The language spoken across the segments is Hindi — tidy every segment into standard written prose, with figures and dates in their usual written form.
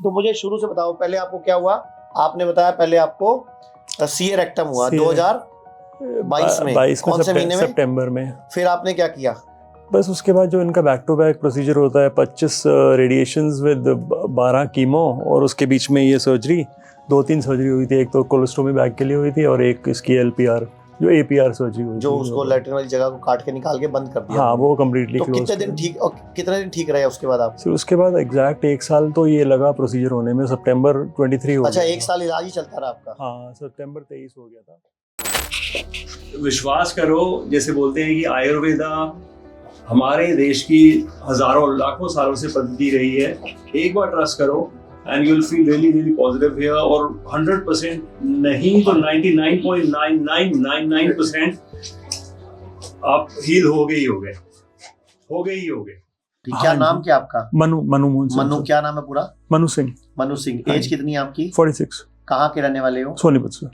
तो मुझे शुरू से बताओ, पहले आपको क्या हुआ? आपने बताया पहले आपको सीए रेक्टम हुआ 2022 में, कौन से महीने में? सितंबर में। फिर आपने क्या किया? बस उसके बाद जो इनका बैक टू बैक प्रोसीजर होता है, 25 रेडिएशंस विद 12 कीमो, और उसके बीच में ये सर्जरी, 2-3 सर्जरी हुई थी। एक तो कोलोस्टोमी बैग के लिए हुई थी और एक इसकी एलपीआर जो एपीआर सर्जरी हुई जो उसको लैट्रिन वाली जगह को काट के निकाल के बंद कर दिया। हाँ, वो कम्प्लीटली तो क्लोज। कितने दिन ठीक रहे उसके बाद आप? फिर उसके बाद एग्जैक्ट 1 साल तो ये लगा प्रोसीजर होने में, सितंबर 23 हो अच्छा, गया। 1 साल इलाज ही चलता रहा आपका? हाँ, सितंबर 23 हो गया था। विश्वास करो, जैसे बोलते हैं कि आयुर्वेदा हमारे देश की हजारों लाखों सालों से पद्धति रही है, एक बार ट्रस्ट करो and you'll feel really positive here। और 100% नहीं तो 99.9999% आप हील हो गए ही हो गए। क्या नाम क्या आपका? मनु मोहन सिंह। मनु, क्या नाम है पूरा? मनु सिंह। मनु सिंह। एज कितनी है आपकी? 46। कहाँ के रहने वाले हो? सोनीपत से।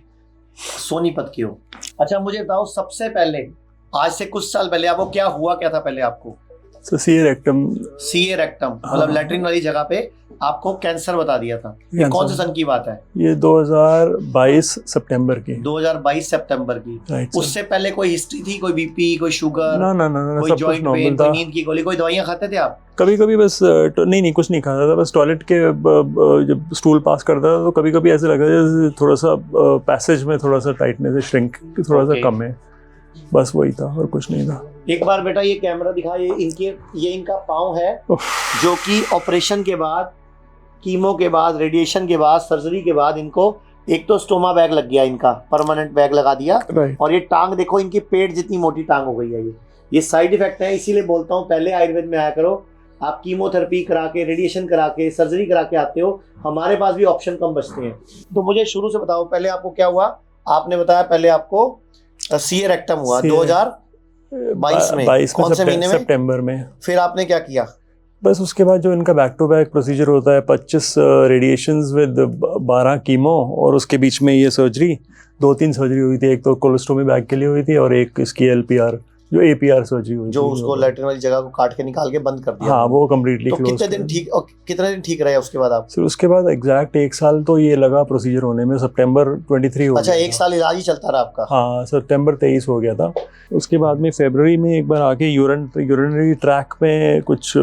सोनीपत के हो? अच्छा, मुझे बताओ, सबसे पहले आज से कुछ साल पहले आपको क्या हुआ, क्या था पहले आपको? सीए रेक्टम मतलब लैट्रिन वाली जगह पे आपको कैंसर बता दिया था। ये कौन से सन की बात है? ये 2022 सितंबर की। 2022 सितंबर की। उससे पहले कोई हिस्ट्री थी? कोई बीपी, कोई शुगर? ना, कोई जॉइंट पेन, कोई नींद की गोली, कोई दवाइयां खाते थे आप? कभी बस नहीं कुछ नहीं खाता था। बस टॉयलेट के जब स्टूल पास करता था तो कभी ऐसे लगता था थोड़ा सा पैसेज में थोड़ा सा टाइटनेस है, श्रिंक थोड़ा सा कम है, बस वही था और कुछ नहीं था। एक बार बेटा ये कैमरा दिखा, ये इनका पाँव है जो कि ऑपरेशन के बाद, कीमो के बाद, रेडिएशन के बाद, सर्जरी के बाद इनको एक तो स्टोमा बैग लग गया, इनका परमानेंट बैग लगा दिया। और ये टांग देखो, इनकी पेट जितनी मोटी टांग हो गई है। ये साइड इफेक्ट है, इसीलिए बोलता हूँ पहले आयुर्वेद में आया करो। आप कीमोथेरेपी करा के, रेडिएशन करा के, सर्जरी करा के आते हो, हमारे पास भी ऑप्शन कम बचते हैं। तो मुझे शुरू से बताओ, पहले आपको क्या हुआ? आपने बताया पहले आपको सीए रेक्टम हुआ 2022 में, कौन से महीने में? सितंबर में। फिर आपने क्या किया? बस उसके बाद जो इनका बैक टू बैक प्रोसीजर होता है, 25 रेडिएशंस विद 12 कीमो, और उसके बीच में ये सर्जरी, 2-3 सर्जरी हुई थी। एक तो कोलोस्टोमी बैग के लिए हुई थी और एक इसकी एलपीआर जो एपीआर सर्जरी हुई जो उसको लैट्रिन वाली जगह को काट के निकाल के बंद कर दिया। हाँ, वो कम्प्लीटली क्लोज। कितने दिन ठीक रहे उसके बाद आप? फिर उसके बाद एग्जैक्ट 1 साल तो ये लगा प्रोसीजर होने में, सितंबर 23 हो गया। अच्छा, 1 साल इलाज ही चलता रहा आपका? हाँ, सितंबर 23 हो गया था। उसके बाद में फरवरी में एक बार आके यूरिनरी ट्रैक में कुछ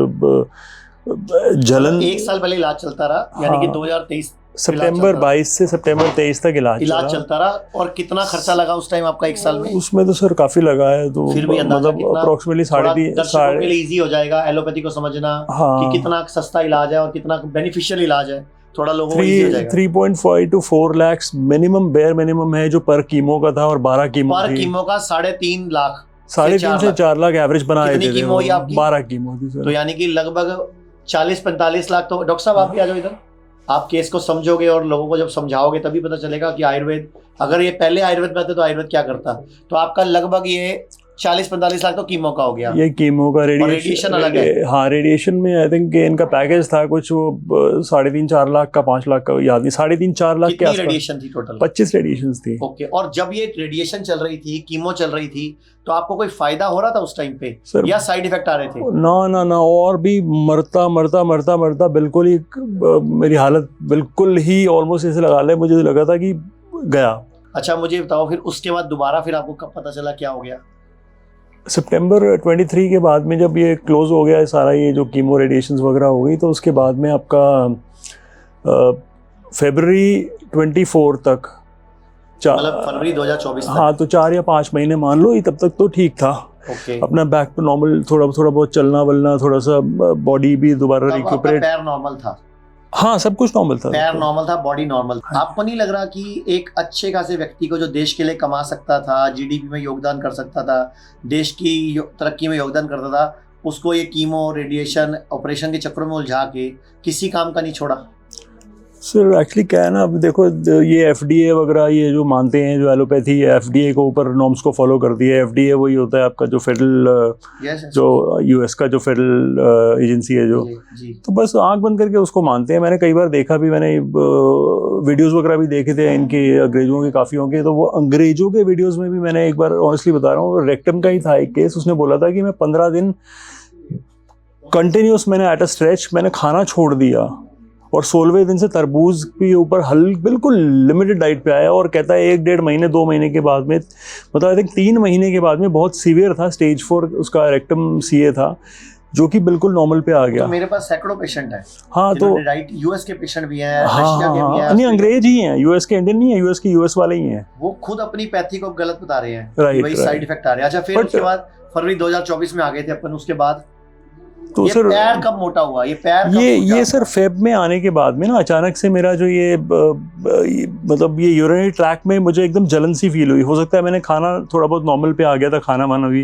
जलन। 1 साल पहले इलाज चलता रहा। हाँ, यानी कि 2023 सितंबर 22 से सितंबर 23 तक इलाज चलता रहा। और कितना खर्चा लगा उस टाइम आपका 1 साल में? उसमें तो सर काफी लगा है। तो फिर भी मतलब अप्रोक्सीमेटली 3.5 दर्शकों के लिए इजी हो जाएगा एलोपैथी को समझना। हाँ, कि कितना सस्ता इलाज है और कितना बेनिफिशियल इलाज है, थोड़ा लोगों को इजी हो जाएगा। 3.5 to 4 lakh minimum, bare minimum है जो पर कीमो का था, और 12 कीमो पर कीमो का 3.5 लाख, 3.5 से 4 लाख एवरेज बना देते थे। 12 कीमो थी सर। तो यानी कि लगभग 40-45 लाख। तो डॉक्टर साहब आप भी आ जाओ इधर। आप केस को समझोगे और लोगों को जब समझाओगे तभी पता चलेगा कि आयुर्वेद, अगर ये पहले आयुर्वेद में आते तो आयुर्वेद क्या करता। तो आपका लगभग ये 40-45 लाख तो कीमो का हो गया। ये कीमो का। रेडिएशन अलग है। हाँ, रेडिएशन में आई थिंक इनका पैकेज था कुछ 3.5-4 लाख का, 5 लाख का याद नहीं, 3.5-4 लाख के आसपास रेडिएशन थी टोटल। 25 रेडिएशन थी। ओके। और जब ये रेडिएशन चल रही थी, कीमो चल रही थी, तो आपको कोई फायदा हो रहा था उस टाइम पे या साइड इफेक्ट आ रहे थे? ना, और भी मरता बिल्कुल ही मेरी हालत बिल्कुल ही ऑलमोस्ट ऐसे लगा ले, मुझे लगा था कि गया। अच्छा, मुझे बताओ फिर उसके बाद दोबारा फिर आपको कब पता चला, क्या हो गया? सितंबर 23 के बाद में जब ये क्लोज हो गया सारा, ये जो कीमो रेडिएशंस वगैरह हो गई, तो उसके बाद में आपका फरवरी 24 तक, मतलब फरवरी 2024 तक। हाँ, तो 4 या 5 महीने मान लो, तब तक तो ठीक था। अपना बैक टू नॉर्मल, थोड़ा बहुत चलना वलना, थोड़ा सा बॉडी भी दोबारा रिक्यूपरेट। पैर नॉर्मल था? हाँ, सब कुछ नॉर्मल था। पैर नॉर्मल था, बॉडी नॉर्मल था। आपको नहीं लग रहा कि एक अच्छे खासे व्यक्ति को जो देश के लिए कमा सकता था, जीडीपी में योगदान कर सकता था, देश की तरक्की में योगदान करता था, उसको ये कीमो, रेडिएशन, ऑपरेशन के चक्रों में उलझा के किसी काम का नहीं छोड़ा? सर एक्चुअली क्या है ना, अब देखो ये एफडीए वगैरह ये जो मानते हैं, जो एलोपैथी एफडीए को ऊपर नॉर्म्स को फॉलो करती है। एफडीए वही होता है आपका जो फेडरल जो यूएस का जो फेडरल एजेंसी है जो जी। तो बस आंख बंद करके उसको मानते हैं। मैंने कई बार देखा भी, मैंने वीडियोस वगैरह भी देखे थे इनके, अंग्रेजों के काफ़ी होंगे, तो वो अंग्रेजों के वीडियोज़ में भी मैंने एक बार ऑनेस्टली बता रहा हूँ, रेक्टम का ही था एक केस। उसने बोला था कि मैं 15 दिन कंटिन्यूस मैंने एट अ स्ट्रेच मैंने खाना छोड़ दिया और 16वें दिन से तरबूज के ऊपर बिल्कुल लिमिटेड डाइट पे आया और कहता है 1-1.5 महीने 2 महीने के बाद में, मतलब आई थिंक 3 महीने के बाद में बहुत सीवियर था, स्टेज 4 उसका रेक्टम सीए था, जो कि बिल्कुल नॉर्मल पे आ गया। तो मेरे पास सैकड़ों पेशेंट हैं। हाँ, तो राइट, यूएस के पेशेंट भी हैं, हाँ रशिया के भी हैं, नहीं अंग्रेज ही हैं, यूएस के इंडियन नहीं है, यूएस के यूएस वाले ही हैं। वो खुद अपनी पैथी को गलत बता रहे हैं, राइट, साइड इफेक्ट आ रहे हैं। अच्छा, फिर उसके बाद फरवरी 2024 में आ गए थे अपन, उसके बाद तो ये सर पैर कब मोटा हुआ, ये पैर कब ये सर फेब में आने के बाद में ना अचानक से मेरा जो ये मतलब ये यूरिनरी ट्रैक में मुझे एकदम जलन सी फील हुई। हो सकता है मैंने खाना थोड़ा बहुत नॉर्मल पे आ गया था, खाना वाना भी,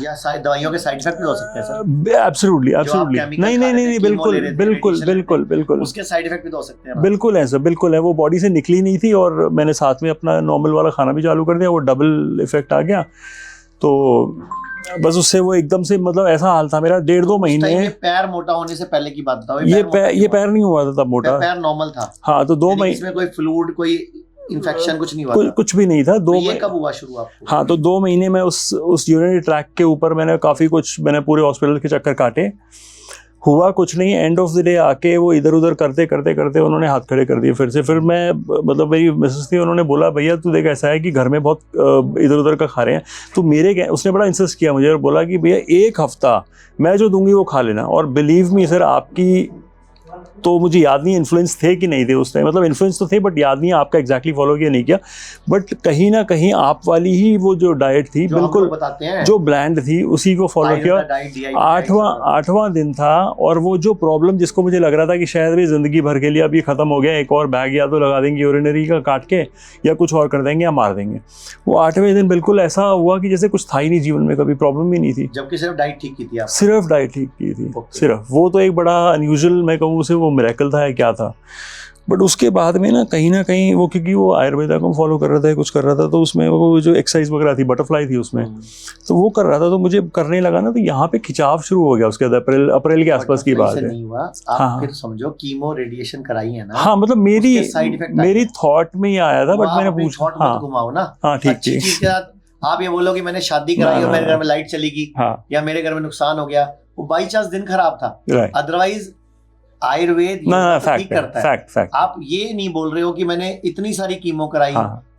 या दवाइयों के साइड इफेक्ट भी हो सकते हैं सर। एब्सोल्युटली नहीं बिल्कुल उसके साइड इफेक्ट भी तो हो सकते हैं। बिल्कुल है सर, बिल्कुल है। वो बॉडी से निकली नहीं थी और मैंने साथ में अपना नॉर्मल वाला खाना भी चालू कर दिया, वो डबल इफेक्ट आ गया। तो बस उससे वो एकदम से मतलब ऐसा हाल था मेरा 1.5-2 महीने। पैर मोटा होने से पहले की बात बताओ। ये पैर नहीं हुआ था तब मोटा, पैर नॉर्मल था। हाँ, तो 2 महीने इसमें कोई फ्लूइड, कोई इन्फेक्शन कुछ नहीं हुआ था? कुछ भी नहीं था। ये कब हुआ शुरू आपको? हाँ, तो 2 महीने में उस यूरिनरी ट्रैक के ऊपर मैंने काफी कुछ, मैंने पूरे हॉस्पिटल के चक्कर काटे, हुआ कुछ नहीं। एंड ऑफ द डे आके वो इधर उधर करते उन्होंने हाथ खड़े कर दिए फिर से। फिर मैं मतलब मेरी मिसेस थी, उन्होंने बोला भैया तू देख ऐसा है कि घर में बहुत इधर उधर का खा रहे हैं, तो उसने बड़ा इंसिस्ट किया मुझे और बोला कि भैया 1 हफ्ता मैं जो दूंगी वो खा लेना। और बिलीव मी सर, आपकी तो मुझे याद नहीं इन्फ्लुएंस थे कि नहीं थे उस टाइम, मतलब इन्फ्लुएंस तो थे बट याद नहीं आपका एग्जैक्टली फॉलो किया नहीं किया, बट कहीं ना कहीं आप वाली ही वो जो डाइट थी बिल्कुल जो ब्लैंड थी उसी को फॉलो किया। 8वां दिन था और वो जो प्रॉब्लम जिसको मुझे लग रहा था कि शायद भी जिंदगी भर के लिए अब ये खत्म हो गया, एक और बैग या तो लगा देंगे यूरिनरी का काट के या कुछ और कर देंगे या मार देंगे, वो 8वें दिन बिल्कुल ऐसा हुआ कि जैसे कुछ था ही नहीं जीवन में, कभी प्रॉब्लम ही नहीं थी, जबकि सिर्फ डाइट ठीक की थी आप। सिर्फ डाइट ठीक की थी सिर्फ। वो तो एक बड़ा अनयूजुअल मैं कहूँ उसे, वो मिरेकल था या क्या था। बट उसके बाद में ना कहीं वो, क्योंकि वो आयुर्वेदा को फॉलो कर रहा था, कुछ कर रहा था, तो उसमें वो जो एक्सरसाइज वगैरह थी, बटरफ्लाई थी उसमें, तो वो कर रहा था, तो मुझे करने लगा ना, तो यहाँ पे खिंचाव शुरू हो गया। उसके बाद अप्रैल के आसपास की बात है। नहीं हुआ आप, हाँ, फिर समझो कीमो रेडिएशन कराई है ना। हाँ, मतलब मेरी थॉट में ही आया था, बट मैंने पूछा, हाँ घुमाओ ना, हाँ ठीक चीज के साथ आप ये बोलो कि मैंने शादी कराई और मेरे घर में लाइट चली गई, या मेरे घर में नुकसान हो गया, वो बाई चांस दिन खराब था, अदरवाइज आयुर्वेद ठीक करता है। फैक्ट। आप ये नहीं बोल रहे हो कि मैंने इतनी सारी कीमो कराई,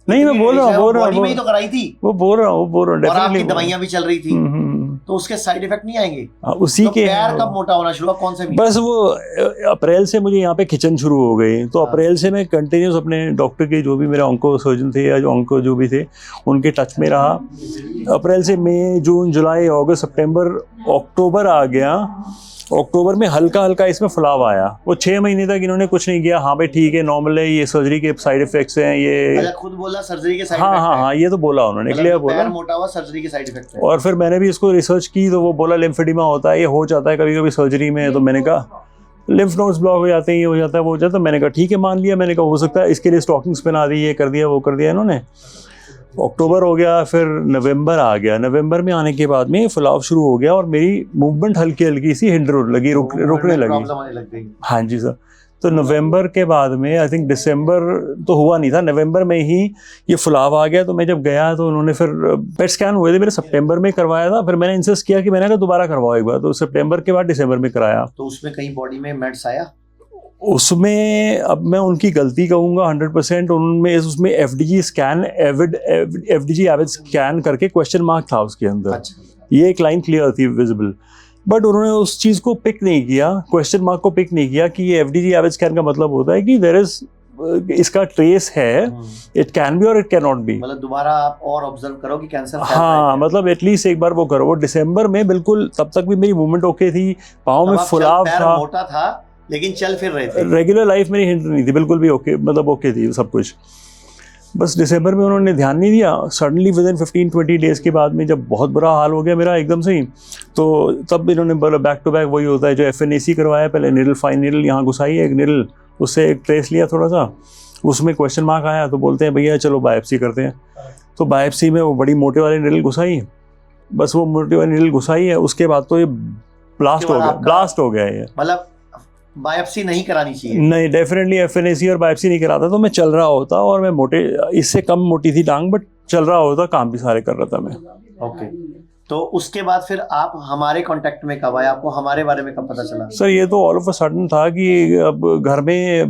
नहीं मैं बोल रहा हूँ बॉडी में ही तो कराई थी, वो बोल रहा हूँ और आपकी दवाइयां भी चल रही थी, तो उसके साइड इफेक्ट नहीं आएंगे? उसी तो के पैर कब मोटा होना शुरू हुआ, कौन से? बस वो अप्रैल से मुझे यहाँ पे खिंचन शुरू हो गई, तो अप्रैल से मैं कंटिन्यूस अपने डॉक्टर के जो भी मेरे ऑन्को सर्जन थे या जो ऑन्को जो भी थे उनके टच में रहा। अप्रैल से मई, जून, जुलाई, अगस्त, सितंबर, अक्टूबर आ गया। अक्टूबर में हल्का इसमें फुलाव आया। वो 6 महीने तक इन्होंने कुछ नहीं किया, हाँ भाई ठीक है, नॉर्मल है, ये सर्जरी के साइड इफेक्ट्स हैं, ये खुद बोला सर्जरी के साइड इफेक्ट। हाँ, ये तो बोला उन्होंने, क्लियर बोला, पैर मोटा हुआ सर्जरी के साइड इफेक्ट है। और फिर मैंने भी इसको रिसर्च की, तो वो बोला लिम्फेडिमा होता है, ये हो जाता है कभी कभी सर्जरी में, तो मैंने कहा लिम्फ नोड्स ब्लॉक हो जाते हैं, ये हो जाता है, वो हो जाता है। मैंने कहा ठीक है, मान लिया। मैंने कहा हो सकता है, इसके लिए स्टॉकिंग्स पहना दी, ये कर दिया, वो कर दिया इन्होंने। अक्टूबर हो गया, फिर नवंबर आ गया। नवंबर में आने के बाद में फुलाव शुरू हो गया और मेरी मूवमेंट हल्की सी हिंडर लगी, रुकने लगी। हाँ जी सर। तो नवंबर के बाद में आई थिंक दिसंबर तो हुआ नहीं था, नवंबर में ही ये फुलाव आ गया। तो मैं जब गया तो उन्होंने फिर पेट स्कैन हुए थे मेरे, सितंबर में करवाया था। फिर मैंने इंसिस्ट किया कि मैंने कहा दोबारा करवाओ एक बार, तो सितंबर के बाद दिसंबर में कराया। तो उसमें कहीं बॉडी में मेड्स आया? उसमें अब मैं उनकी गलती कहूँगा 100%, उसमें FDG scan, FDG Avid scan करके क्वेश्चन मार्क था उसके अंदर। अच्छा। ये एक लाइन क्लियर थी विजिबल, बट उन्होंने उस चीज़ को पिक नहीं किया, क्वेश्चन मार्क को पिक नहीं किया कि ये एफडीजी एविड स्कैन का मतलब होता है कि देयर इज, इसका ट्रेस है, इट कैन बी और इट कैन नॉट बी। मतलब दोबारा आप और ऑब्जर्व करो कि कैंसर। हाँ, मतलब एटलीस्ट एक बार वो करो। वो दिसंबर में बिल्कुल, तब तक भी मेरी मूवमेंट ओके थी, पाँव में फुलाव था, मोटा था लेकिन चल फिर रहे थे। रेगुलर लाइफ मेरी हिंट नहीं थी, बिल्कुल भी ओके, मतलब ओके थी सब कुछ। बस दिसंबर में उन्होंने ध्यान नहीं दिया। सडनली विद इन 15-20 डेज़ के बाद में जब बहुत बुरा हाल हो गया मेरा एकदम से ही, तो तब इन्होंने बोला बैक टू बैक वही होता है जो FNAC करवाया, पहले निडल, फाइन निडल यहाँ घुसाई एक निडल, उससे एक ट्रेस लिया थोड़ा सा, उसमें क्वेश्चन मार्क आया, तो बोलते हैं भैया चलो बायोप्सी करते हैं। तो बायोप्सी में वो बड़ी मोटे वाली निडल घुसाई, बस वो मोटे वाली निडल घुसाई है, उसके बाद तो ये ब्लास्ट हो गया ये। मतलब बायोप्सी नहीं करानी चाहिए? नहीं, डेफिनेटली FNAC और बायोप्सी नहीं कराता तो मैं चल रहा होता, और मैं मोटे, इससे कम मोटी थी टांग, बट चल रहा होता, काम भी सारे कर रहा था मैं। ओके। तो उसके बाद फिर आप हमारे कांटेक्ट में कब आए, आपको हमारे बारे में कब पता चला? सर ये तो ऑल ऑफ अ सडन था कि अब घर में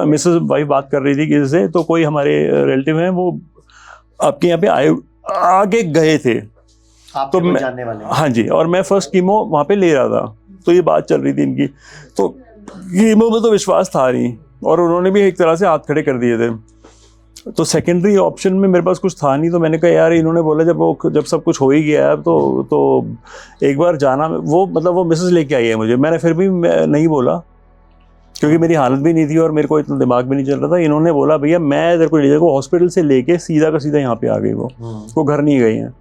मिसेस वाइफ बात कर रही थी किसी से, तो कोई हमारे रिलेटिव हैं वो आपके यहाँ पे आगे गए थे, आप तो तो जानने वाले? हाँ जी, और मैं फर्स्ट कीमो वहाँ पे ले रहा था, तो ये बात चल रही थी इनकी, तो कीमो में तो विश्वास था नहीं और उन्होंने भी एक तरह से हाथ खड़े कर दिए थे। तो सेकेंडरी ऑप्शन में मेरे पास कुछ था नहीं, तो मैंने कहा यार इन्होंने बोला जब सब कुछ हो ही गया है तो एक बार जाना, वो मतलब वो मिसेस लेके आई है मुझे, मैंने फिर भी नहीं बोला क्योंकि मेरी हालत भी नहीं थी और मेरे को इतना दिमाग भी नहीं चल रहा था। इन्होंने बोला भैया मैं तेरे को ले जाऊँ, हॉस्पिटल से लेके सीधा का सीधा यहाँ पे आ गई, वो घर नहीं गई हैं।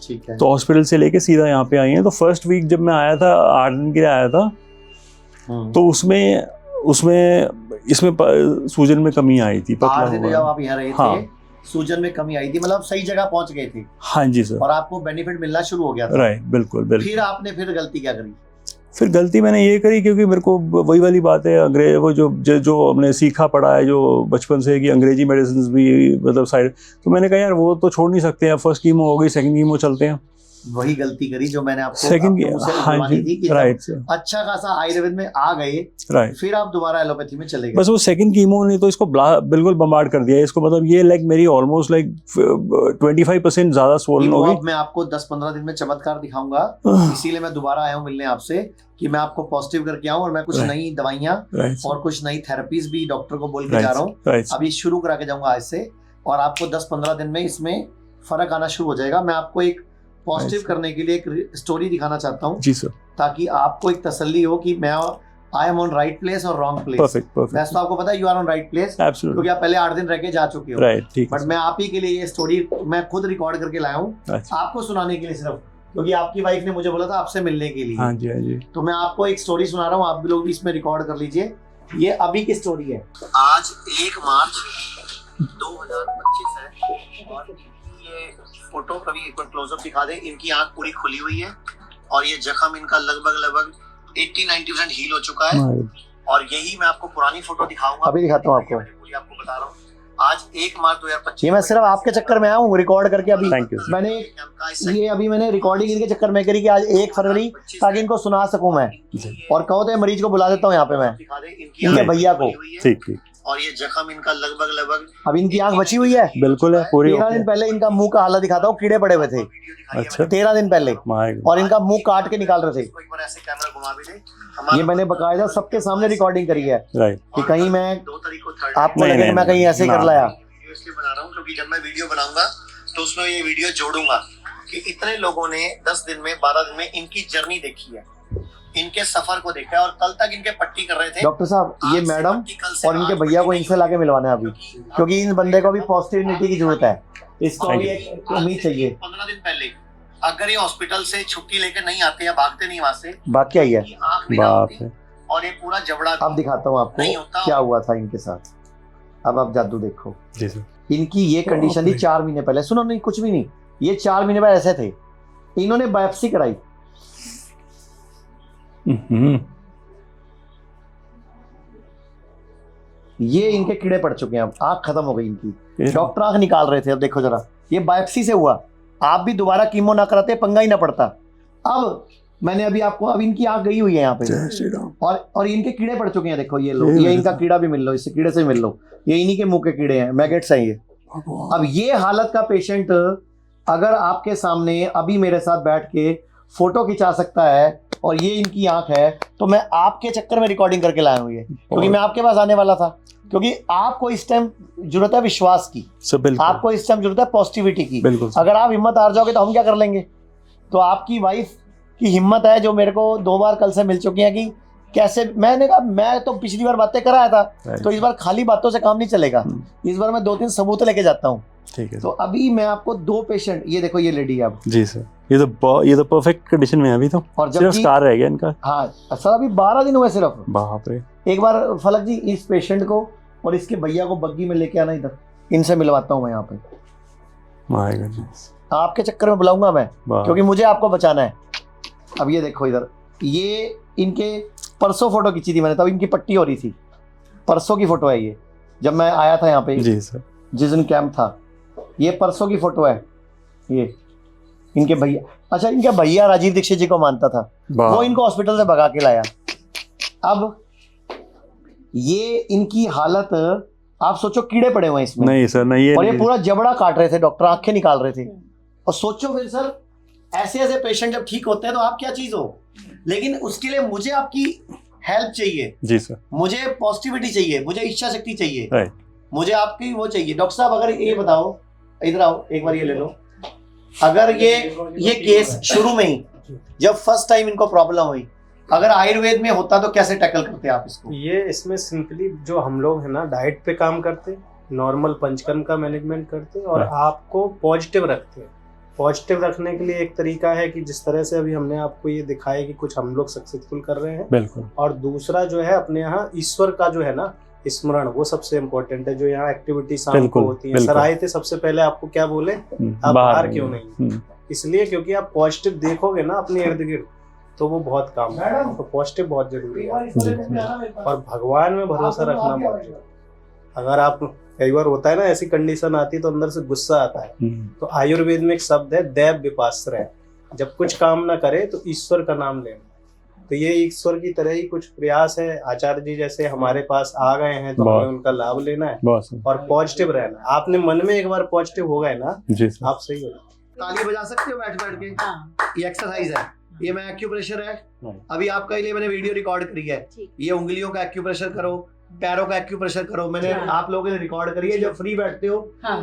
ठीक है। तो हॉस्पिटल से लेके सीधा यहाँ पे आई हैं। तो फर्स्ट वीक जब मैं आया था, 8 दिन के लिए आया था, तो उसमें इसमें सूजन में कमी आई थी, पतला 8 दिन जब आप यहाँ रहे हाँ। थे, सूजन में कमी आई थी, मतलब सही जगह पहुंच गए थे। हाँ जी सर। और आपको बेनिफिट मिलना शुरू हो गया था। राइट, बिल्कुल। फिर आपने गलती क्या करी? फिर गलती मैंने ये करी क्योंकि मेरे को वही वाली बात है, अंग्रेज वो जो हमने सीखा पढ़ा है जो बचपन से कि अंग्रेजी मेडिसिन भी मतलब साइड, तो मैंने कहा यार वो तो छोड़ नहीं सकते हैं, फर्स्ट कीमो हो गई, सेकंड कीमो चलते हैं। वही गलती करी जो मैंने आपको सेकंड हाँ जी, थी कि राइट, अच्छा खासा आयुर्वेद में आ गए, राइट, फिर आप दोबारा एलोपैथी में चले गए। बस वो सेकंड कीमो ने तो इसको बिल्कुल बम्बार्ड कर दिया इसको, मतलब ये लाइक मेरी ऑलमोस्ट लाइक 25% ज्यादा स्वोलन हो गई। मैं आपको 10-15 दिन में चमत्कार दिखाऊंगा, इसीलिए मैं दोबारा आया हूँ मिलने आपसे कि मैं आपको पॉजिटिव करके आऊँ, और मैं कुछ नई दवाइयाँ और कुछ नई थेरेपीज भी डॉक्टर को बोल के जा रहा हूँ, अभी शुरू करा के जाऊंगा आज से, और आपको 10-15 दिन में इसमें फर्क आना शुरू हो जाएगा। मैं आपको एक पॉजिटिव करने के लिए एक स्टोरी दिखाना चाहता हूँ जी सर, ताकि आपको एक तसल्ली हो कि मैं I am on right place और रॉन्ग प्लेस। परफेक्ट। वैसे तो आपको पता है you are on right place, क्योंकि आप पहले 8 दिन रह के जा चुके हो, राइट, ठीक। बट मैं आप ही के लिए ये स्टोरी मैं खुद रिकॉर्ड करके लाया हूँ, आपको सुनाने के लिए सिर्फ, क्योंकि आपकी वाइफ ने मुझे बोला था आपसे मिलने के लिए। हाँ जी, हाँ जी। तो मैं आपको एक स्टोरी सुना रहा हूँ, आप भी लोग भी इसमें रिकॉर्ड कर लीजिए। ये अभी की स्टोरी है। आज 1 मार्च 2025 है, और ये फोटो कभी एक बार क्लोजअप दिखा दे। इनकी आंख पूरी खुली हुई है और ये जख्म इनका लगभग 80-90% हील हो चुका है, और यही मैं आपको पुरानी फोटो दिखाऊंगा, अभी दिखाता हूँ आपको बता रहा हूँ। आज 1 मार्च 2025, ये मैं सिर्फ आपके चक्कर में आया हूँ रिकॉर्ड करके। अभी मैंने रिकॉर्डिंग इनके चक्कर में करी कि आज 1 फरवरी, ताकि इनको सुना सकूं मैं, और कहो तो मरीज को बुला देता हूँ यहाँ पे मैं, इनके भैया को। ठीक। और ये जख्म इनका लगभग अब इनकी आंख बची हुई है, बिल्कुल है पूरी। 13 दिन पहले इनका मुंह का हालत दिखाता हूँ, कीड़े पड़े हुए थे। अच्छा, 13 दिन पहले, और इनका मुंह काट के निकाल रहे थे। ये मैंने बकायदा सबके सामने रिकॉर्डिंग करी है कि कहीं मैं आपको लगे मैं कहीं ऐसे कर लाया। इसलिए बना रहा हूँ क्योंकि जब मैं वीडियो बनाऊंगा तो उसमें ये वीडियो जोड़ूंगा कि इतने लोगों ने 10 दिन में 12 दिन में इनकी जर्नी देखी है, इनके सफर को देखा है, और कल तक इनके पट्टी कर रहे थे। डॉक्टर साहब, ये मैडम और इनके भैया को इनसे लाके मिलवाना है अभी, क्योंकि इन बंदे को भी पॉजिटिविटी की जरूरत है, इसको भी एक उम्मीद चाहिए। 15 दिन पहले अगर ये हॉस्पिटल से छुट्टी लेकर नहीं आते या भागते नहीं वहां से, भाग के आई है, और ये पूरा जबड़ा। अब दिखाता हूँ आपको क्या हुआ था इनके साथ। अब आप जादू देखो जी सर। इनकी ये कंडीशन थी 4 महीने पहले, सुनो नहीं कुछ भी नहीं, ये 4 महीने पहले ऐसे थे। इन्होंने बायोप्सी कराई, ये इनके कीड़े पड़ चुके हैं, अब आंख खत्म हो गई इनकी, डॉक्टर आंख निकाल रहे थे। अब देखो जरा, ये बायोप्सी से हुआ, आप भी दोबारा कीमो ना कराते, पंगा ही ना पड़ता। अब मैंने अभी आपको, अब इनकी आंख गई हुई है यहाँ पे, और इनके कीड़े पड़ चुके हैं। देखो ये लो, ये इनका कीड़ा भी मिल लो, इससे कीड़े से मिल लो, ये इन्हीं के मुंह के कीड़े हैं, मैगेट्स हैं ये। अब ये हालत का पेशेंट अगर आपके सामने अभी मेरे साथ बैठ के फोटो खिंचा सकता है, और ये इनकी आंख है, तो मैं आपके चक्कर में रिकॉर्डिंग करके लाया हूँ ये, क्योंकि मैं आपके पास आने वाला था, क्योंकि आपको इस टाइम जरूरत है विश्वास की, आपको इस टाइम जरूरत है पॉजिटिविटी की। अगर आप हिम्मत हार जाओगे तो हम क्या कर लेंगे। तो आपकी वाइफ की हिम्मत है जो मेरे को 2 बार कल से मिल चुकी है कि कैसे, मैंने कहा मैं तो पिछली बार बातें कराया था, तो इस बार खाली बातों से काम नहीं चलेगा, इस बार मैं 2-3 सबूत लेके जाता हूँ। ठीक है। तो अभी मैं आपको 2 पेशेंट, ये देखो ये लेडी है अब जी सर, ये तो परफेक्ट कंडीशन में है अभी तो, और जब स्कार रह गया इनका। हाँ सर, अभी 12 दिन हुए सिर्फ। बाप रे। एक बार फलक जी इस पेशेंट को और इसके भैया को बग्गी में लेके आना इधर, इनसे मिलवाता हूँ मैं यहाँ पे। माय गॉडनेस, आपके चक्कर में बुलाऊंगा मैं, क्योंकि मुझे आपको बचाना है। अब ये देखो इधर, ये इनके परसों फोटो खींची थी मैंने, तब इनकी पट्टी हो रही थी, परसों की फोटो है ये, जब मैं आया था यहाँ पे जी सर, जिस दिन कैंप था। ये परसों की फोटो है, ये इनके भैया, अच्छा इनका भैया राजीव दीक्षित जी को मानता था, वो इनको हॉस्पिटल से भगा के लाया। अब ये इनकी हालत आप सोचो, कीड़े पड़े हुए हैं इसमें। नहीं सर, नहीं और ये पूरा जबड़ा काट रहे थे डॉक्टर, आंखें निकाल रहे थे। और सोचो फिर सर, ऐसे ऐसे पेशेंट जब ठीक होते हैं तो आप क्या चीज हो, लेकिन उसके लिए मुझे आपकी हेल्प चाहिए। जी सर, मुझे पॉजिटिविटी चाहिए, मुझे इच्छा शक्ति चाहिए, राइट, मुझे आपकी वो चाहिए। डॉक्टर साहब अगर ये बताओ, इधर आओ एक बार, ये ले लो। अगर ये केस शुरू में ही जब फर्स्ट टाइम इनको प्रॉब्लम हुई, अगर आयुर्वेद में होता तो कैसे टैकल करते आप इसको? ये इसमें सिंपली जो हम लोग है ना, डाइट पे काम करते, नॉर्मल पंचकर्म का मैनेजमेंट करते और आपको पॉजिटिव रखते हैं। पॉजिटिव रखने के लिए एक तरीका है कि जिस तरह से अभी हमने आपको ये दिखाया कि कुछ हम लोग सक्सेसफुल कर रहे हैं, बिल्कुल। और दूसरा जो है अपने यहाँ ईश्वर का जो है ना स्मरण, वो सबसे इम्पोर्टेंट है। जो यहाँ एक्टिविटी शाम को होती है, सर आए थे सबसे पहले आपको क्या बोले, आप बाहर क्यों नहीं? इसलिए क्योंकि आप पॉजिटिव देखोगे ना अपने इर्द गिर्द तो वो बहुत काम है। तो पॉजिटिव बहुत जरूरी है और भगवान में भरोसा रखना बहुत जरूरी है। अगर आप, कई बार होता है ना ऐसी कंडीशन आती है तो अंदर से गुस्सा आता है, तो आयुर्वेद में एक शब्द है दैव विपाश्रय, जब कुछ काम ना करे तो ईश्वर का नाम लेना। तो ये ईश्वर की तरह ही कुछ प्रयास है। आचार्य जी जैसे हमारे पास आ गए हैं तो हमें उनका लाभ लेना है और पॉजिटिव रहना है। आपने मन में एक बार पॉजिटिव हो गए ना, आप सही हो। ताली बजा सकते हो बैठ बैठ के, ये एक्सरसाइज है। ये मैं एक्यूप्रेशर है, अभी आपके लिए मैंने वीडियो रिकॉर्ड करी है। ये उंगलियों का एक्यूप्रेशर करो, पैरों का एक्यूप्रेशर करो, मैंने आप लोगों के लिए रिकॉर्ड करी है। जब फ्री बैठते हो,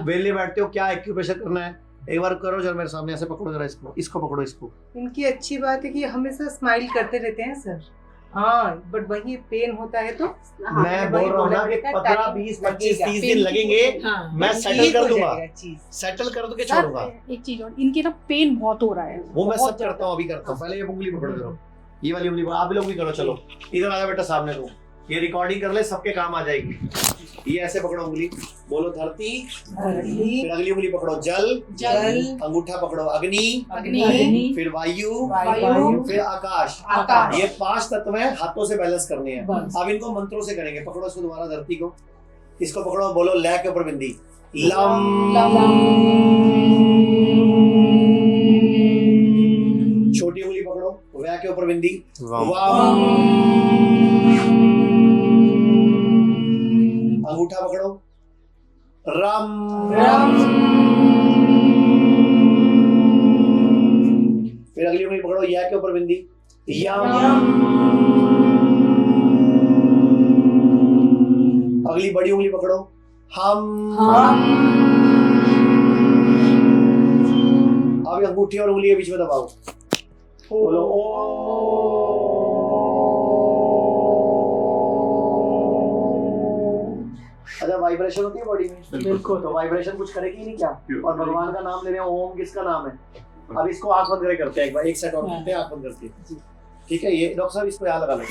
वेले बैठते हो, क्या एक्यूप्रेशर करना है एक बार करो जरा मेरे सामने, ऐसे पकड़ो जरा इसको, इसको पकड़ो इसको। इनकी अच्छी बात है कि हमेशा स्माइल करते रहते हैं सर। हाँ, बट वही पेन होता है तो मैं बोल रहा हूँ ना कि 15, 20, 25, 30 दिन लगेंगे, मैं सेटल कर दूंगा, सेटल कर दूंगा, छोड़ूंगा। एक चीज और, इनके ना पेन बहुत हो रहा है, वो मैं सब करता हूँ, अभी करता हूँ। पहले ये उंगली पकड़ करो, ये वाली उंगली आप लोग भी करो। चलो इधर आ जा बेटा सामने, तो ये रिकॉर्डिंग कर ले, सबके काम आ जाएगी। ये ऐसे पकड़ो उंगली, बोलो धरती, फिर अगली उंगली पकड़ो जल, अंगूठा पकड़ो अग्नि, फिर वायु, फिर आकाश। ये 5 तत्व हैं, हाथों से बैलेंस करने हैं। अब इनको मंत्रों से करेंगे। पकड़ो इसको दोबारा, धरती को, इसको पकड़ो, बोलो लय के ऊपर बिंदी, लम। छोटी उंगली पकड़ो, वह के ऊपर बिंदी, वाम। अंगूठा पकड़ो, रम। फिर अगली उंगली पकड़ो, या के ऊपर बिंदी, यम। अगली बड़ी उंगली पकड़ो, हम। अब अंगूठी और उंगली के बीच में दबाओ, बोलो ओ। अच्छा, वाइब्रेशन होती है बॉडी में, बिल्कुल। तो वाइब्रेशन कुछ करेगी ही नहीं क्या? और भगवान का नाम ले रहे हैं, ओम किसका नाम है? अब इसको आंख बंद करके करते हैं एक बार, एक सेट और करते हैं आंख बंद करके। ठीक है, ये डॉक्टर साहब इसको याद लगा लो,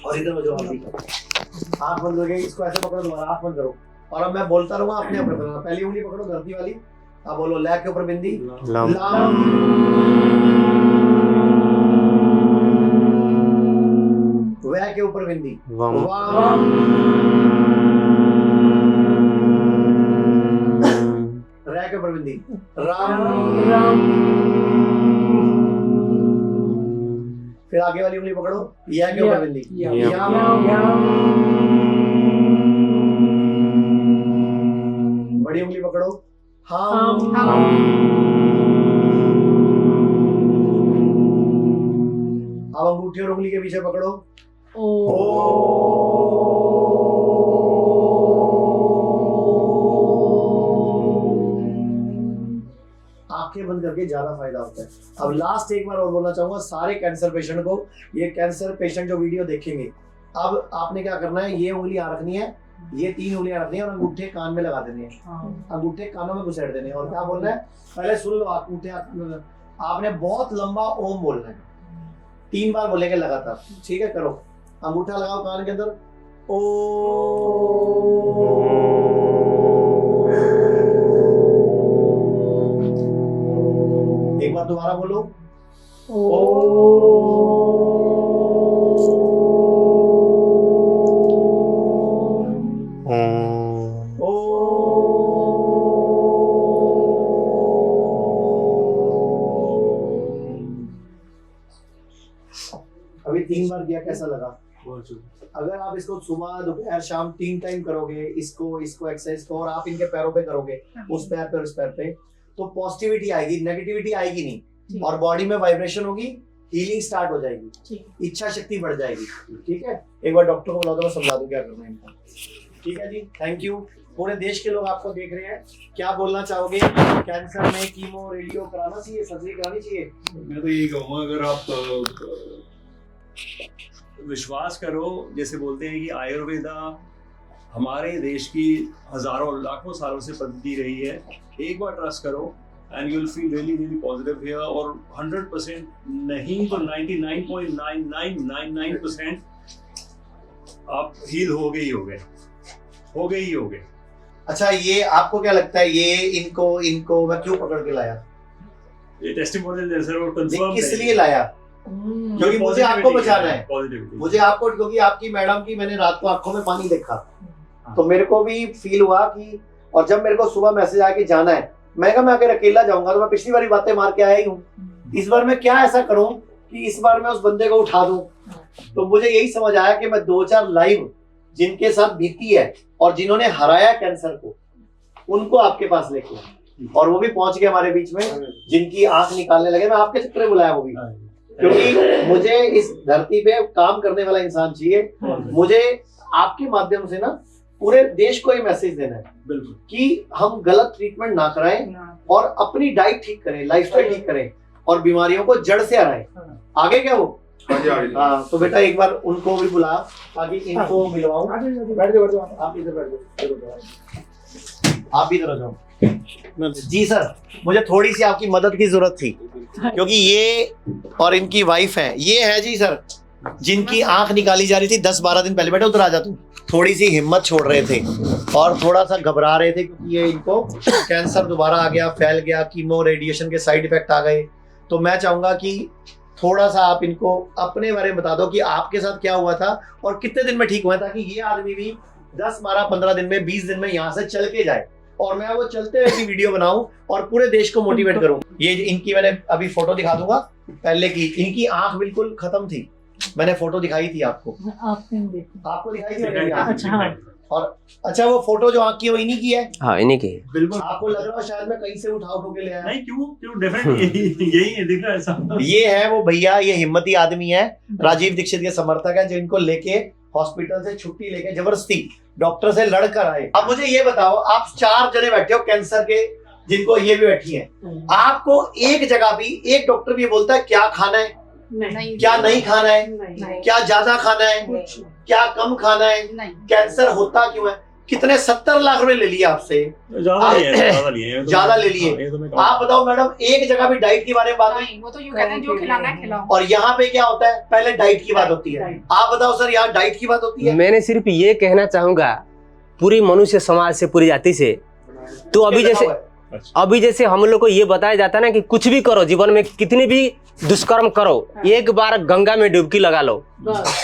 और इधर जो हम भी आंख बंद करके इसको ऐसे पकड़ो, दोबारा आंख बंद करो, और अब मैं बोलता रहूंगा अपने ऊपर करना। पहली उंगली पकड़ो धरती वाली, अब बोलो लय के ऊपर बिंदी, लम। वह के ऊपर बिंदी, वाम। रे के ऊपर बिंदी, राम। फिर आगे वाली उंगली पकड़ो, या के ऊपर बिंदी, यम। बड़ी उंगली पकड़ो, हम। अब अंगूठी और उंगली के पीछे पकड़ो, ओ। आंखें बंद करके ज्यादा फायदा होता है। अब लास्ट एक बार और बोलना चाहूंगा सारे कैंसर पेशेंट को, ये कैंसर पेशेंट जो वीडियो देखेंगे, अब आपने क्या करना है, ये उंगली आ रखनी है, ये 3 उंगलियां रखनी है, और अंगूठे कान में लगा देने हैं, अंगूठे कानों में घुसेड़ देने हैं। और क्या बोलना है, पहले सुन लो, अंगूठे आपने बहुत लंबा ओम बोलना है, 3 बार बोलेंगे लगातार। ठीक है, करो। अंगूठा लगाओ कान के अंदर, ओ। एक बार दोबारा बोलो, ओ। कैसा लगा? अगर आप इसको सुबह दोपहर शाम 3 टाइम करोगे, इसको एक्सरसाइज को, और आप इनके पैरों पे करोगे, उस पैर पे और इस पैर पे, तो पॉजिटिविटी आएगी, नेगेटिविटी आएगी नहीं, और बॉडी में वाइब्रेशन होगी, हीलिंग स्टार्ट हो जाएगी, इच्छा शक्ति बढ़ जाएगी। ठीक है, एक बार डॉक्टर को बुला दो, मैं समझा दूं क्या करना है इनका। ठीक है जी, थैंक यू। पूरे देश के लोग आपको देख रहे हैं, क्या बोलना चाहोगे? कैंसर में कीमो रेडियो कराना चाहिए, सर्जरी करानी चाहिए? मैं तो यही कहूँगा, अगर आप विश्वास करो, जैसे बोलते हैं कि आयुर्वेदा हमारे देश की हजारों लाखों सालों से पद्धति रही है, एक बार ट्रस्ट करो and you will feel really really positive here, और 100% नहीं तो 99.9999% आप हील हो गए ही हो गए। अच्छा, ये आपको क्या लगता है, ये इनको मैं क्यों पकड़ के लाया? ये टेस्टिमोनियल है सर, और कंफर्म किस लिए लाया? क्योंकि मुझे आपको बचाना है, मुझे आपको, क्योंकि आपकी मैडम की मैंने रात को आंखों में पानी देखा, तो मेरे को भी फील हुआ कि, और जब मेरे को सुबह मैसेज आया कि जाना है, मैं कहा मैं अगर अकेला जाऊंगा तो मैं पिछली बार बातें मार के आया ही हूँ, इस बार मैं क्या ऐसा करूं कि इस बार मैं उस बंदे को उठा दूं। तो मुझे यही समझ आया कि मैं 2-4 लाइव जिनके साथ बीती है और जिन्होंने हराया कैंसर को, उनको आपके पास लेके आया, और वो भी पहुंच गए हमारे बीच में, जिनकी आंख निकालने लगे। मैं आपके चक्कर में बुलाया वो भी, क्योंकि मुझे इस धरती पे काम करने वाला इंसान चाहिए। मुझे आपके माध्यम से ना पूरे देश को ये मैसेज देना है कि हम गलत ट्रीटमेंट ना कराएं और अपनी डाइट ठीक करें, लाइफस्टाइल ठीक करें, और बीमारियों को जड़ से हराएं। आगे क्या वो? हाँ, तो बेटा एक बार उनको भी बुला, ताकि इनको मिलवाऊं। बैठ जाओ, आप इधर बैठ जाओ, आप इधर आ जाओ। जी सर, मुझे थोड़ी सी आपकी मदद की जरूरत थी, क्योंकि ये और इनकी वाइफ है, ये है जी सर, जिनकी आंख निकाली जा रही थी 10-12 दिन पहले। बेटा उधर आ जा तू। थोड़ी सी हिम्मत छोड़ रहे थे और थोड़ा सा घबरा रहे थे, क्योंकि ये इनको कैंसर दोबारा आ गया, फैल गया, कीमो रेडिएशन के साइड इफेक्ट आ गए। तो मैं चाहूंगा कि थोड़ा सा आप इनको अपने बारे में बता दो कि आपके साथ क्या हुआ था और कितने दिन में ठीक हुआ, ताकि ये आदमी भी 10, 12, 15 दिन में, 20 दिन में यहाँ से चल के जाए, और मैं वो चलते हुए की वीडियो बनाऊं और पूरे देश को मोटिवेट करूं। ये इनकी मैंने अभी फोटो दिखा दूंगा पहले की, इनकी आंख बिल्कुल खत्म थी, मैंने फोटो दिखाई थी आपको दिखाई थी। अच्छा, और अच्छा वो फोटो जो आंख की वो इन्हीं की है? हाँ, इन्हीं की है। बिल्कुल। आपको लग रहा है शायद मैं कहीं से उठा के ले आया? नहीं, क्यों डेफिनेटली यही है, दिख रहा है ऐसा। ये है वो भैया, ये हिम्मती आदमी है, राजीव दीक्षित के समर्थक है, जो इनको लेके हॉस्पिटल से छुट्टी लेके जबरदस्ती डॉक्टर से लड़कर आए। अब मुझे ये बताओ, आप 4 जने बैठे हो कैंसर के, जिनको ये भी बैठी है, आपको एक जगह भी एक डॉक्टर भी बोलता है क्या खाना है, क्या नहीं खाना है, क्या ज्यादा खाना है, क्या कम खाना है, कैंसर होता क्यों है? कितने 70 लाख रुपए ले लिए आपसे, ज्यादा ले लिए। आप बताओ मैडम, एक जगह भी डाइट के बारे में बात नहीं, वो तो यूं कहते हैं जो खिलाना है खिलाओ। और यहाँ पे क्या होता है, पहले डाइट की बात होती है। आप बताओ सर, यहाँ डाइट की बात होती है? मैंने सिर्फ ये कहना चाहूंगा पूरी मनुष्य समाज से, पूरी जाति से, तो अभी जैसे हम लोग को ये बताया जाता है ना कि कुछ भी करो जीवन में, कितने भी दुष्कर्म करो, एक बार गंगा में डुबकी लगा लो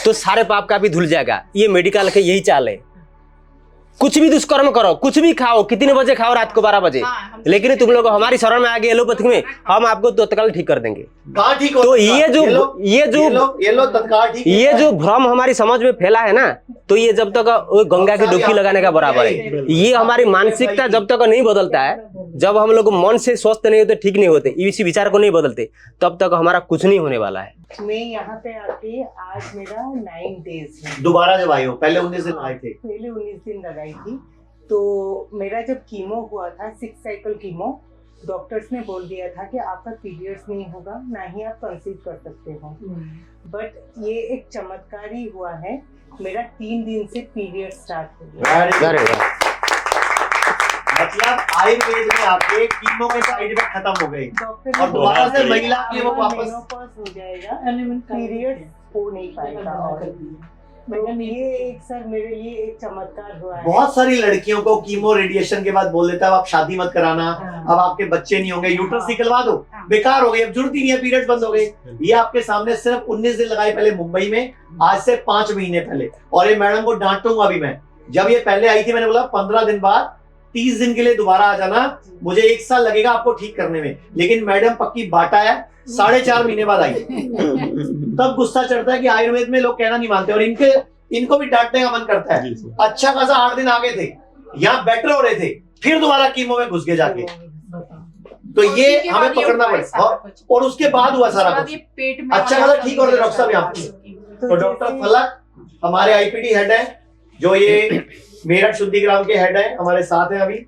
तो सारे पाप का भी धुल जाएगा। ये मेडिकल के यही चाल है, कुछ भी दुष्कर्म करो, कुछ भी खाओ, कितने बजे खाओ, रात को 12 बजे, लेकिन तुम लोग हमारी शरण में आ गए एलोपैथी में, हम आपको तत्काल ठीक कर देंगे। तो ये जो भ्रम हमारी समझ में फैला है ना, तो ये जब तक गंगा की डुबकी लगाने का बराबर है। ये हमारी मानसिकता जब तक नहीं बदलता है, जब हम लोग मन से स्वस्थ नहीं होते, ठीक नहीं होते, इसी विचार को नहीं बदलते, तब तक हमारा कुछ नहीं होने वाला है। मैं यहाँ पे आके आज मेरा 9 डेज है। दोबारा जब आए हो? पहले 19 दिन आए थे। पहले 19 दिन लगाई थी। तो मेरा जब कीमो हुआ था, 6 साइकिल कीमो, डॉक्टर्स ने बोल दिया था कि आपका पीरियड्स नहीं होगा, ना ही आप कंसीव कर सकते हो। बट ये एक चमत्कार ही हुआ है, मेरा 3 दिन से पीरियड स्टार्ट हो गया। मतलब आयुर्वेद में आपके कीमो के साइड इफेक्ट खत्म हो गए और दोबारा से महिला की वो वापस हो जाएगा, पीरियड हो नहीं पाएगा। और ये एक सर मेरे लिए एक चमत्कार हुआ है। बहुत सारी लड़कियों को कीमो रेडिएशन के बाद बोल देता है आप शादी मत कराना, अब आपके बच्चे नहीं होंगे, यूट्रस निकलवा दो, बेकार हो गई, अब जरूरत ही नहीं है, पीरियड्स बंद हो गए। ये आपके सामने सिर्फ 19 दिन लगाए पहले मुंबई में, आज से 5 महीने पहले। और ये मैडम को डांटूंगा भी मैं, जब ये पहले आई थी मैंने बोला 15 दिन बाद 30 दिन के लिए दोबारा आ जाना, मुझे 1 साल लगेगा आपको ठीक करने में, लेकिन मैडम पक्की बाटा है, 4.5 महीने बाद आई। तब गुस्सा चढ़ता है कि आयुर्वेद में लोग कहना नहीं मानते, और इनको भी डांटने का मन करता है। अच्छा खासा 8 दिन आगे थे, यहाँ बेटर हो रहे थे, फिर दोबारा कीमो में घुस गए जाके। तो ये हमें पकड़ना पड़ेगा, और उसके बाद हुआ सारा कुछ। अच्छा खासा ठीक हो रहे थे डॉक्टर साहब यहाँ पे। तो डॉक्टर फलक हमारे आईपीडी हेड है, जो ये मेरठ शुद्धिग्राम के हेड है, हमारे साथ हैं अभी।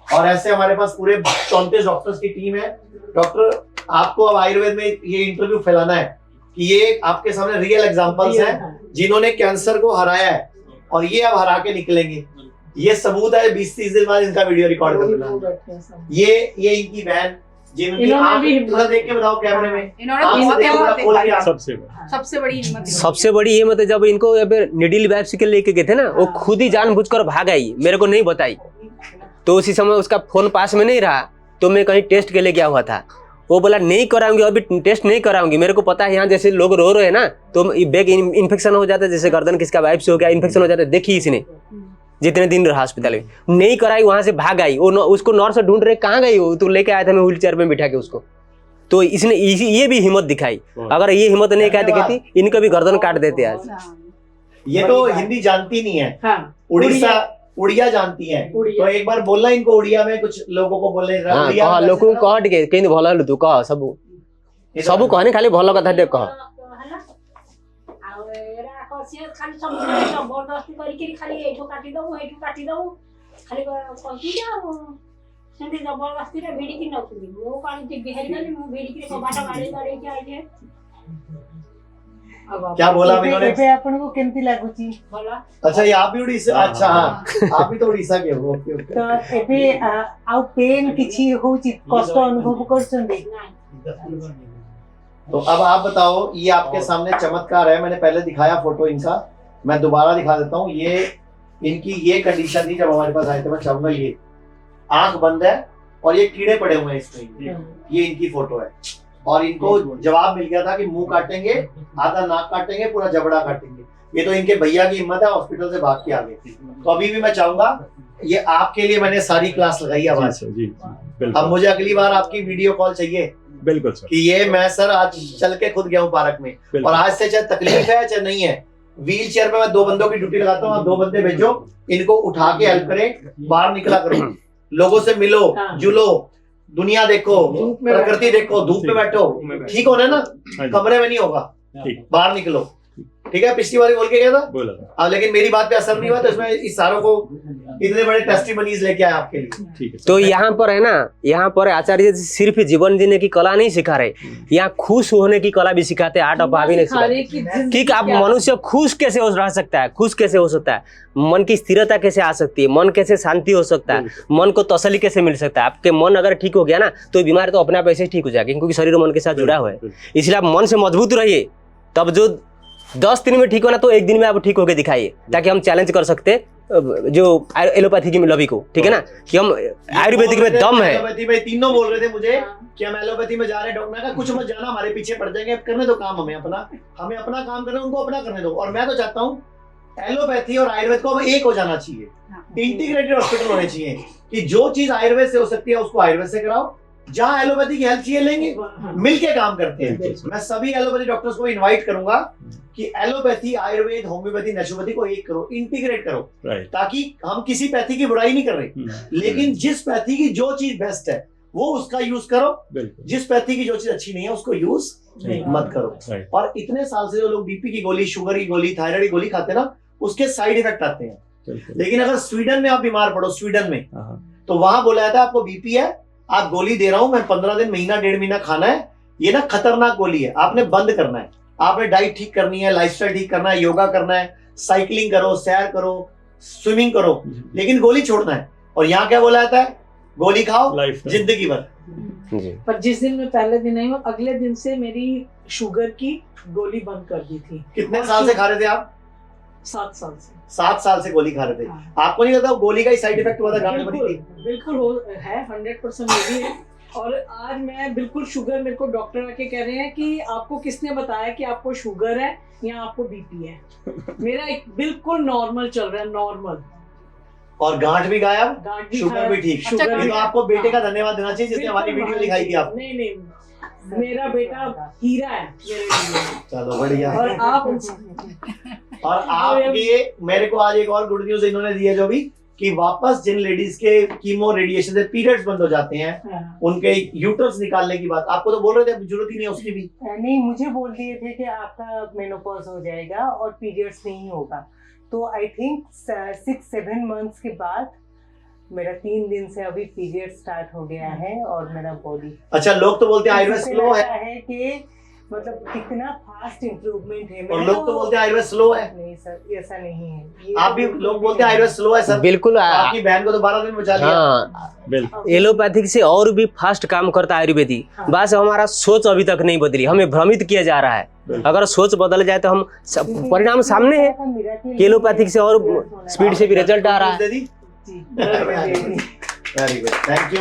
और ऐसे हमारे पास पूरे 34 डॉक्टर्स की टीम है। डॉक्टर, आपको अब आयुर्वेद में ये इंटरव्यू फैलाना है कि ये आपके सामने रियल एग्जांपल्स हैं जिन्होंने कैंसर को हराया है, और ये अब हरा के निकलेंगे। ये सबूत है, 20-30 दिन बाद इनका वीडियो रिकॉर्ड करना। ये इनकी बहन, जिनकी आंख थोड़ा देख के बताओ कैमरे में, सबसे बड़ी हिम्मत है जब इनको निडिल बायोप्सी के लेके गए थे ना, वो खुद ही जानबूझकर भाग आई, मेरे को नहीं बताई। तो उसी समय उसका फोन पास में नहीं रहा, तो मैं कहीं टेस्ट के लिए गया हुआ था। वो बोला नहीं कराऊंगी, अभी टेस्ट नहीं कराऊंगी, मेरे को पता है यहाँ जैसे लोग रो रहे हैं ना, तो बैक इन्फेक्शन हो जाता है, जैसे गर्दन किसका बायोप्सी हो गया, इन्फेक्शन हो जाता है। देखी इसने जितने दिन रहा अस्पताल में, नहीं कराई, वहां से भाग आई। वो उसको नर्स ढूंढ रहे, कहाँ गई वो, तो लेके आया था मैं व्हील चेयर में बिठा के उसको। तो इसने ये भी हिम्मत दिखाई, अगर ये हिम्मत नहीं दिखाती इनको भी गर्दन काट देते आज। ये तो हिंदी जानती नहीं है, उड़िया जानती है, तो एक बार बोलना इनको उड़िया में कुछ लोगों को बोलने। लोगों को कह टिके कहीं भल तू कह सबू कहनी, खाली भल कथा टे कह। खाली जबरदस्ती करी खाली एठो काटी दऊ खाली कहती सेंती जबरदस्ती रे भिड़ी की नथुली मो काली जे बिहारी गली मो भिड़ी के कबाटा गाड़ी गाड़ी के आइले। क्या बोला इन्होंने? एबे आपन को केमती लागुची भला? अच्छा, ये आप भी उड़ीसा? अच्छा हां, आप भी तो उड़ीसा के हो। Okay okay. तो एबे आउ पेन किछि होची, कष्ट अनुभव करछंदी? तो अब आप बताओ, ये आपके सामने चमत्कार है, मैंने पहले दिखाया फोटो इनका, मैं दोबारा दिखा देता हूँ। ये इनकी ये कंडीशन थी जब हमारे पास आए थे। मैं चाहूंगा, ये आंख बंद है और ये कीड़े पड़े हुए हैं इसमें, ये इनकी फोटो है। और इनको जवाब मिल गया था कि मुंह काटेंगे, आधा नाक काटेंगे, पूरा जबड़ा काटेंगे। ये तो इनके भैया की हिम्मत है, हॉस्पिटल से भाग के आ गए। तो अभी भी मैं चाहूंगा, ये आपके लिए मैंने सारी क्लास लगाई है आज। अब मुझे अगली बार आपकी वीडियो कॉल चाहिए। बिल्कुल सर। कि ये मैं सर आज चल के खुद गया हूँ पार्क में, और आज से चाहे तकलीफ है चाहे नहीं है, व्हील चेयर पे मैं 2 बंदों की ड्यूटी लगाता हूँ। आप 2 बंदे भेजो, इनको उठा के हेल्प करें, बाहर निकला करो, लोगों से मिलो, जुलो, दुनिया देखो, प्रकृति देखो, धूप में बैठो, ठीक होना ना, कमरे में नहीं होगा, बाहर निकलो। ठीक है, पिछली बार बोल के गया था, अब लेकिन मेरी बात पे असर नहीं हुआ, तो इसमें इस सारों को इतने बड़े टेस्टिमनीज लेके आए आपके लिए। ठीक है। तो यहाँ पर है ना, यहाँ पर आचार्य जी सिर्फ जीवन जीने की कला नहीं सिखा रहे, यहाँ खुश होने की कला भी सिखाते हैं। आर्ट ऑफ हैप्पीनेस कि आप मनुष्य खुश कैसे रह सकता है, खुश कैसे हो सकता है, मन की स्थिरता कैसे आ सकती है, मन कैसे शांति हो सकता है, मन को तसल्ली कैसे मिल सकता है। आपके मन अगर ठीक हो गया ना, तो बीमारी तो अपने आप ऐसे ठीक हो जाएगी, क्योंकि शरीर मन के साथ जुड़ा हुआ है। इसलिए आप मन से मजबूत रहिए, तब जो 10 दिन में ठीक होना, तो 1 दिन में आप ठीक होकर दिखाइए, ताकि हम चैलेंज कर सकते जो एलोपैथी की लॉबी को। ठीक है ना, कि हम आयुर्वेदिक में दम है। एलोपैथी में तीनों बोल रहे थे मुझे कि हम एलोपैथी में जा रहे हैं, डॉक्टर का कुछ मत जाना, हमारे पीछे पड़ जाएंगे, करने दो काम, हमें अपना काम करना, उनको अपना करने दो। और मैं तो चाहता हूँ एलोपैथी और आयुर्वेद को अब एक हो जाना चाहिए, इंटीग्रेटेड हॉस्पिटल होने चाहिए, कि जो चीज आयुर्वेद से हो सकती है उसको आयुर्वेद से कराओ, जहां एलोपैथी की हेल्प चाहिए लेंगे, मिलके काम करते हैं। मैं सभी एलोपैथी डॉक्टर्स को इनवाइट करूंगा कि एलोपैथी, आयुर्वेद, होम्योपैथी, नेचुरोपैथी को एक करो, इंटीग्रेट करो, ताकि हम किसी पैथी की बुराई नहीं कर रहे, लेकिन जिस पैथी की जो चीज बेस्ट है वो उसका यूज करो, जिस पैथी की जो चीज अच्छी नहीं है उसको यूज मत करो। और इतने साल से जो लोग बीपी की गोली, शुगर की गोली, थायराइड की गोली खाते हैं ना, उसके साइड इफेक्ट आते हैं। लेकिन अगर स्वीडन में आप बीमार पड़ो, स्वीडन में, तो वहां बोला जाता है आपको बीपी है, आप गोली दे रहा हूं मैं, 15 दिन, महीना, 1.5 महीना खाना है, ये ना खतरनाक गोली है, आपने बंद करना है, आपने डाइट ठीक करनी है, लाइफस्टाइल ठीक करना है, योगा करना है, साइकिलिंग करो, सैर करो, स्विमिंग करो, लेकिन गोली छोड़ना है। और यहाँ क्या बोला जाता है, गोली खाओ जिंदगी भर। पर जिस दिन में पहले दिन आई हूँ, अगले दिन से मेरी शुगर की गोली बंद कर दी थी। कितने साल से खा रहे थे आप? 7 साल से। 7 साल से गोली खा रहे थे। आपको नहीं लगता गोली का ही साइड इफेक्ट हुआ था, गांठ बनी थी? बिल्कुल है, 100% ये भी है। और आज मैं बिल्कुल शुगर, मेरे को डॉक्टर आके कह रहे हैं कि आपको किसने बताया कि आपको शुगर है या आपको बीपी है? मेरा एक बिल्कुल नॉर्मल चल रहा है, नॉर्मल। और गांठ भी गायब, गांठ भी शुगर भी ठीक। शुगर ये भी- तो आपको बेटे का धन्यवाद देना चाहिए जिसने हमारी वीडियो दिखाई थी आप। नहीं, मेरा बेटा हीरा है मेरे लिए। चलो बढ़िया। और आप और आपके मेरे को आज एक और गुड न्यूज इन्होंने दी है जो भी कि वापस जिन लेडीज के कीमो रेडिएशन से पीरियड्स बंद हो जाते हैं उनके यूट्रस निकालने की बात आपको तो बोल रहे थे, जरूरत ही नहीं है उसकी भी। नहीं, मुझे बोल दिए थे कि आपका मेनोपॉज हो जाएगा और पीरियड्स नहीं होगा। तो आई थिंक 6-7 मंथ्स के बाद मेरा 3 दिन से अभी पीरियड स्टार्ट हो गया है और मेरा बॉडी। अच्छा, लोग तो बोलते हैं आयुर्वेद स्लो है कि मतलब कितना फास्ट इम्प्रूवमेंट है। और लोग तो बोलते हैं आयुर्वेद स्लो है। नहीं सर, ऐसा नहीं है। ये आप भी लोग बोलते हैं आयुर्वेद स्लो है सर। बिल्कुल। आपकी बहन को तो 12 दिन बचा लिया। हाँ, एलोपैथिक से और भी फास्ट काम करता है आयुर्वेदिक। बस हमारा सोच अभी तक नहीं बदली, हमें भ्रमित किया जा रहा है। अगर सोच बदल जाए तो हम परिणाम सामने है कि एलोपैथिक से और स्पीड से भी रिजल्ट आ रहा है। Very good, thank you.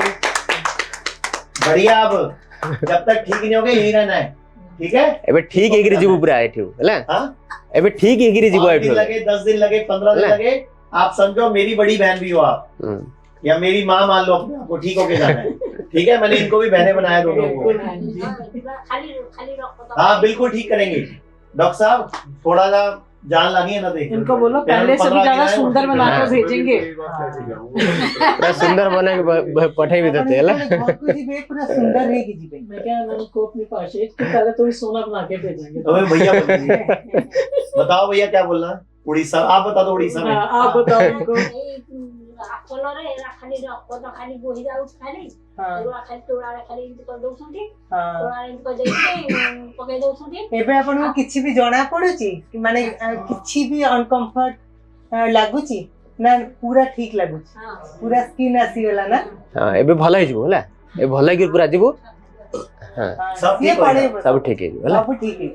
बढ़िया। अब जब तक ठीक नहीं होगा यही रहना है, ठीक है? एबे ठीक है गिरी जीव पूरा आइठू हैला। हां, एबे ठीक है गिरी जीव आइठू। 5 दिन लगे, 10 दिन लगे, 15 दिन लगे, आप समझो मेरी बड़ी बहन भी हो आप, या मेरी माँ मान लो अपने आपको, ठीक होके जाना है। ठीक है, मैंने इनको भी बहने बनाया दोनों को। हाँ बिल्कुल ठीक करेंगे डॉक्टर साहब। थोड़ा सा जान लगी है ना, देख इनको बोलो पहले से भी ज्यादा सुंदर बना कर भेजेंगे। पूरा सुंदर बना के पठाई भी देते हैला। पूरा सुंदर है कि जी मैं क्या ना को अपनी पाशे कि पहले तो सोना बना के भेजेंगे। तो भैया बताओ भैया क्या बोलना है? उड़ीसा, आप बता दो उड़ीसा में। आप बताओ इनको। खाली बोही जाऊ खाली खाली तोड़ा खाली कर दउछंती तोड़ा इनको देखे पके दउछंती। एबे आपन किछि भी जणा पडुची कि माने किछि भी अनकंफर्ट लागुची ना, पूरा ठीक लागुची, पूरा स्किन आसी गला ना। हां, एबे भला ही जीवो हैला। ए भला गिर पूरा जीवो। हां, सब ठीक है, सब ठीक है हैला। सब ठीक है।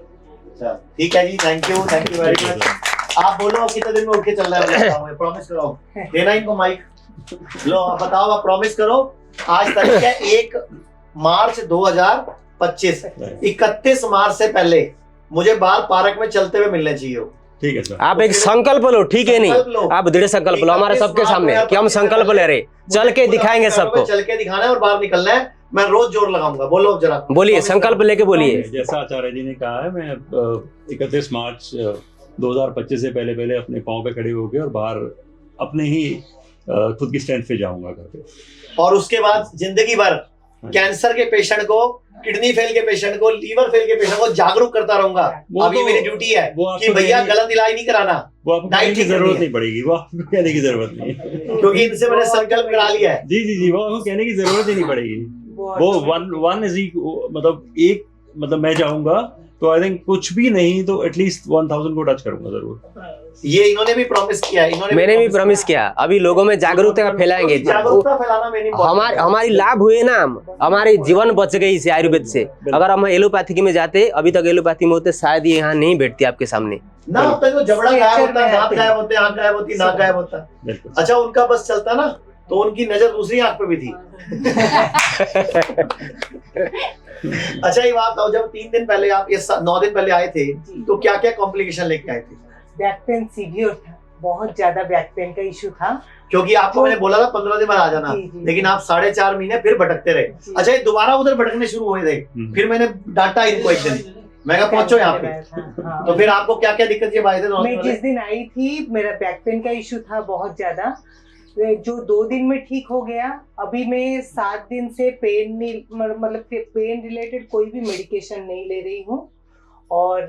चल ठीक है जी, थैंक यू वेरी मच। आप बोलो कितने दिन में उठ के चल रहा है, बताओ, प्रॉमिस करो। देना इनको माइक। लो आप बताओ, आप प्रॉमिस करो। आज तारीख है 1 मार्च 2025। 31 मार्च से पहले मुझे बाहर पार्क में चलते हुए मिलने चाहिए। ठीक है सर। आप एक संकल्प लो, ठीक है नहीं? आप दृढ़ संकल्प लो हमारे सबके सामने कि हम संकल्प ले रहे, चल के दिखाएंगे सबको। चल के दिखाना है और बाहर निकलना है। मैं रोज जोर लगाऊंगा। बोलो जरा, बोलिए, संकल्प लेके बोलिए। जैसा आचार्य जी ने कहा है, मैं 31 मार्च 2025 से पहले अपने पाँव पे खड़े होकर और बाहर अपने ही खुद की स्ट्रेंथ पे जाऊंगा घर पे। और उसके बाद जिंदगी भर कैंसर के पेशेंट को, किडनी फेल के पेशेंट को, लीवर फेल के पेशेंट को जागरूक करता रहूंगा। अब ये मेरी ड्यूटी है कि भैया गलत इलाज नहीं कराना। वो आपको कहने की जरूरत नहीं पड़ेगी, वो आपको कहने की जरूरत नहीं है, क्योंकि इनसे मैंने संकल्प करा लिया है। जी, वो आपको कहने की जरूरत ही नहीं पड़ेगी। वो वन इज मतलब एक, मतलब मैं चाहूंगा तो आई थिंक कुछ भी नहीं तो एटलीस्ट 1000 को टच करूंगा जरूर। ये इन्होंने भी प्रॉमिस किया है, मैंने भी प्रॉमिस किया। अभी लोगों में जागरूकता फैलाएंगे। जागरूकता फैलाना मेरी हमारी लाभ हुए ना, हमारे जीवन बच गई इसे आयुर्वेद से। अगर हम एलोपैथी में जाते, अभी तक एलोपैथी में होते, शायद ये यहाँ नहीं बैठती आपके सामने ना। अब तक तो जबड़ा गायब होता, दांत गायब होते, आंख गायब होती, नाक गायब होता। अच्छा, उनका बस चलता ना तो उनकी नजर दूसरी आंख पे भी थी। अच्छा ये बात बताओ, जब 3 दिन पहले आप, ये 9 दिन पहले आए थे, तो क्या क्या कॉम्प्लिकेशन लेके आए थे? बैक पेन सीवियर था, बहुत ज्यादा बैक पेन का इशू था। क्योंकि आपको मैंने बोला था 15 दिन बाद आ जाना, लेकिन आप 4.5 महीने फिर भटकते रहे। अच्छा, ये दोबारा उधर भटकने शुरू हुए थे, फिर मैंने डांटा इनको एक दिन, मैं कहा पहुंचो यहाँ पे। तो फिर आपको क्या क्या दिक्कत जब आए थे? मैं जिस दिन आई थी, मेरा बैक पेन का इशू था बहुत ज्यादा, जो 2 दिन में ठीक हो गया। अभी मैं 7 दिन से पेन नहीं, मतलब पेन रिलेटेड कोई भी मेडिकेशन नहीं ले रही हूँ। और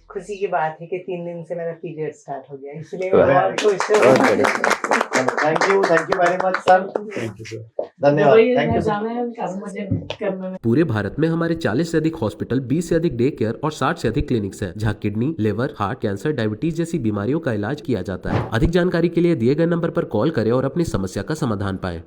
खुशी की बात है कि 3 दिन से मेरा पीरियड स्टार्ट हो गया, इसलिए मैं बहुत खुश हूँ। Thank you very much sir. धन्यवाद, थैंक यू। पूरे भारत में हमारे 40 से अधिक हॉस्पिटल, 20 से अधिक डे केयर और 60 से अधिक क्लिनिक्स हैं, जहां kidney, liver, heart, cancer, diabetes जैसी बीमारियों का इलाज किया जाता है। अधिक जानकारी के लिए दिए गए नंबर पर कॉल करें और अपनी समस्या का समाधान पाएं।